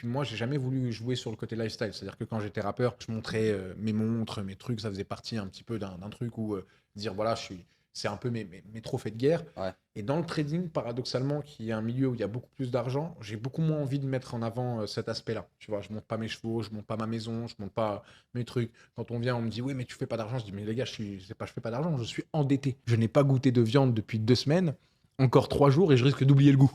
puis moi, j'ai jamais voulu jouer sur le côté lifestyle. C'est-à-dire que quand j'étais rappeur, je montrais mes montres, mes trucs, ça faisait partie un petit peu d'un truc où dire voilà, c'est un peu mes trophées de guerre. Ouais. Et dans le trading, paradoxalement, qui est un milieu où il y a beaucoup plus d'argent, j'ai beaucoup moins envie de mettre en avant cet aspect-là. Tu vois, je monte pas mes chevaux, je monte pas ma maison, je monte pas mes trucs. Quand on vient, on me dit oui, mais tu fais pas d'argent. Je dis mais les gars, je fais pas d'argent, je suis endetté. Je n'ai pas goûté de viande depuis 2 semaines, encore 3 jours et je risque d'oublier le goût.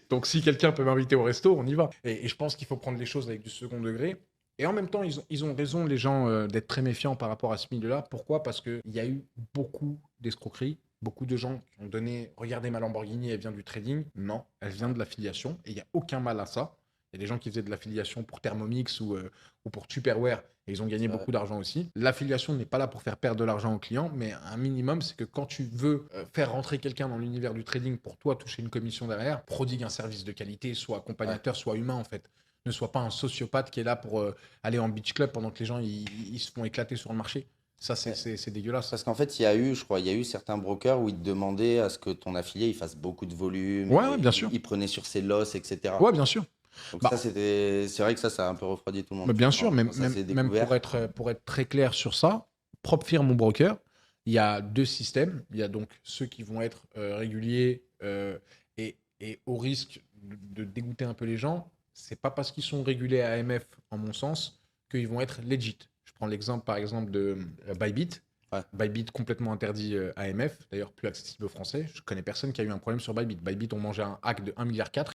Donc si quelqu'un peut m'inviter au resto, on y va. Et je pense qu'il faut prendre les choses avec du second degré. Et en même temps, ils ont raison, les gens, d'être très méfiants par rapport à ce milieu-là. Pourquoi? Parce qu'il y a eu beaucoup d'escroqueries, beaucoup de gens qui ont donné, regardez ma Lamborghini, elle vient du trading. Non, elle vient de l'affiliation. Et il n'y a aucun mal à ça. Il y a des gens qui faisaient de l'affiliation pour Thermomix ou pour Tupperware et ils ont gagné C'est vrai. beaucoup d'argent aussi. L'affiliation n'est pas là pour faire perdre de l'argent aux clients, mais un minimum, c'est que quand tu veux faire rentrer quelqu'un dans l'univers du trading pour toi toucher une commission derrière, prodigue un service de qualité, soit Ouais. accompagnateur, soit humain en fait. Ne sois pas un sociopathe qui est là pour aller en beach club pendant que les gens ils se font éclater sur le marché. Ça, Ouais. c'est dégueulasse. Parce qu'en fait, je crois, il y a eu certains brokers où ils te demandaient à ce que ton affilié il fasse beaucoup de volume Ouais, ouais, et bien sûr. il prenait sur ses losses, etc. Ouais, bien sûr. Donc ça, Bah, c'est vrai que ça a un peu refroidi tout le monde, mais tu bien vois, sûr, quand ça s'est même découvert. pour être très clair sur ça, propre firme ou broker, il y a deux systèmes. Il y a donc ceux qui vont être réguliers et au risque de dégoûter un peu les gens, c'est pas parce qu'ils sont régulés à AMF, en mon sens, qu'ils vont être legit. Je prends l'exemple par exemple de Bybit. Ouais. Bybit complètement interdit AMF, d'ailleurs plus accessible aux Français. Je connais personne qui a eu un problème sur Bybit. Bybit ont mangé un hack de 1,4 milliard.